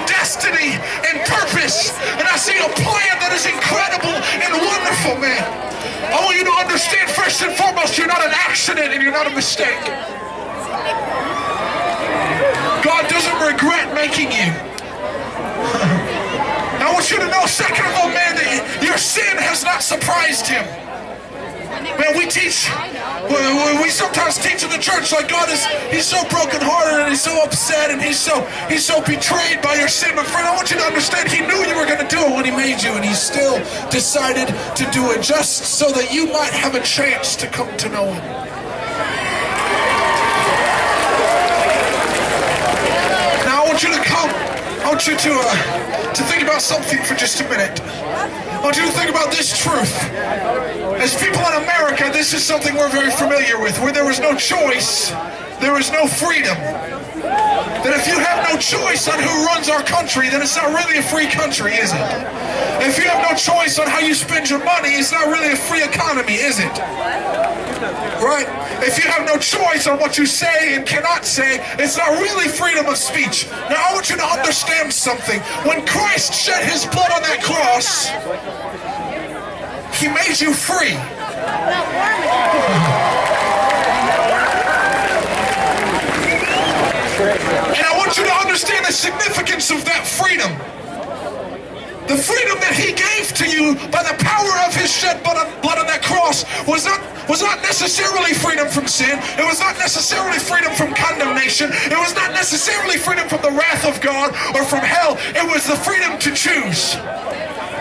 destiny and purpose. And I see a plan that is incredible and wonderful, man. I want you to understand, first and foremost, you're not an accident and you're not a mistake. God doesn't regret making you. I want you to know, second of all, man, that your sin has not surprised him. Man, we sometimes teach in the church like God he's so brokenhearted and he's so upset and he's so betrayed by your sin. But friend, I want you to understand, he knew you were going to do it when he made you, and he still decided to do it just so that you might have a chance to come to know him. Now I want you to come. I want you to think about something for just a minute. I want you to think about this truth. As people in America, this is something we're very familiar with. Where there is no choice, there is no freedom. That if you have no choice on who runs our country, then it's not really a free country, is it? If you have no choice on how you spend your money, it's not really a free economy, is it? Right? If you have no choice on what you say and cannot say, it's not really freedom of speech. Now I want you to understand something. When Christ shed his blood on that cross, he made you free. And I want you to understand the significance of that freedom. The freedom that he gave to you by the power of his shed blood on that cross was not necessarily freedom from sin. It was not necessarily freedom from condemnation. It was not necessarily freedom from the wrath of God or from hell. It was the freedom to choose.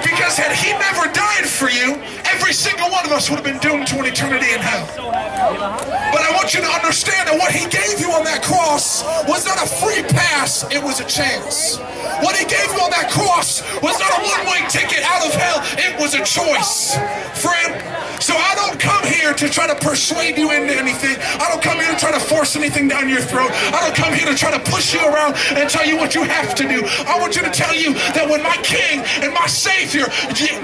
Because had he never died for you, every single one of us would have been doomed to an eternity in hell. But I want you to understand that what he gave you on that cross was not a free pass, it was a chance. What he gave you on that cross was not a one-way ticket out of hell, it was a choice. Friend, so I don't come here to try to persuade you into anything. I don't come here to try to force anything down your throat. I don't come here to try to push you around and tell you what you have to do. I want you to tell you that when my King and my Savior,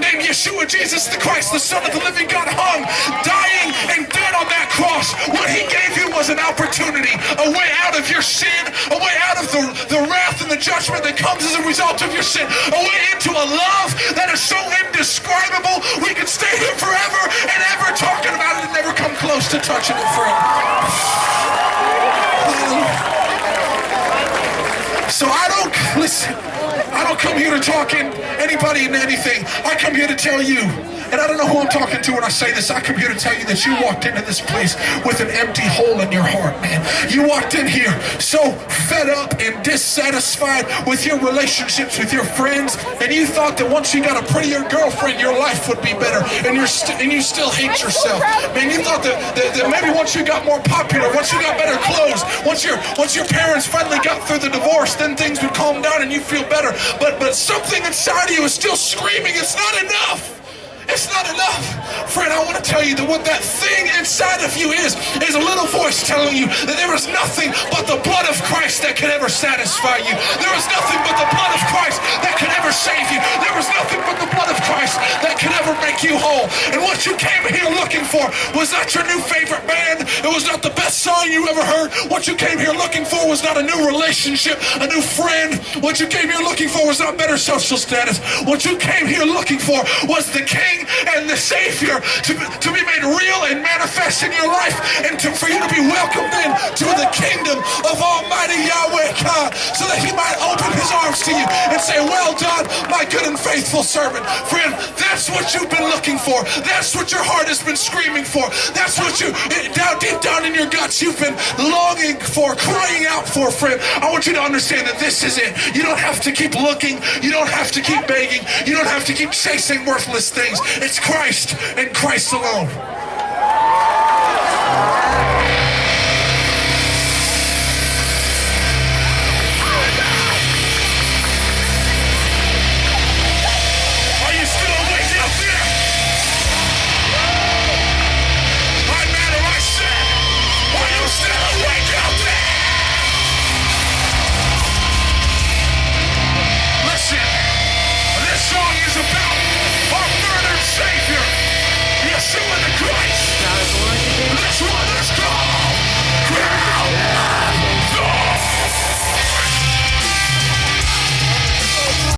named Yeshua Jesus the Christ, the Son of the living God, hung, dying and dead on that cross, what he gave you was an opportunity, a way out of your sin, a way out of the wrath and the judgment that comes as a result of your sin, a way into a love that is so indescribable we could stay here forever and ever talking about it and never come close to touching it forever. So I don't come here to talk anybody into anything. I come here to tell you, and I don't know who I'm talking to when I say this, I come here to tell you that you walked into this place with an empty hole in your heart, man. You walked in here so fed up and dissatisfied with your relationships with your friends, and you thought that once you got a prettier girlfriend, your life would be better, and you still hate yourself. Man, you thought that maybe once you got more popular, once you got better clothes, once your parents finally got through the divorce, then things would calm down and you feel better. But something inside of you is still screaming, it's not enough. It's not enough. Friend, I want to tell you that what that thing inside of you is a little voice telling you that there is nothing but the blood of Christ that can ever satisfy you. There is nothing but the blood of Christ that can ever save you. There is nothing but the blood of Christ that can ever make you whole. And what you came here looking for was not your new favorite band. It was not the best song you ever heard. What you came here looking for was not a new relationship, a new friend. What you came here looking for was not better social status. What you came here looking for was the King and the Savior to be made real and manifest in your life, and for you to be welcomed in to the kingdom of Almighty Yahweh God, so that he might open his arms to you and say, well done, my good and faithful servant. Friend, that's what you've been looking for. That's what your heart has been screaming for. That's what you, deep down in your guts, you've been longing for, crying out for, friend. I want you to understand that this is it. You don't have to keep looking. You don't have to keep begging. You don't have to keep chasing worthless things. It's Christ and Christ alone.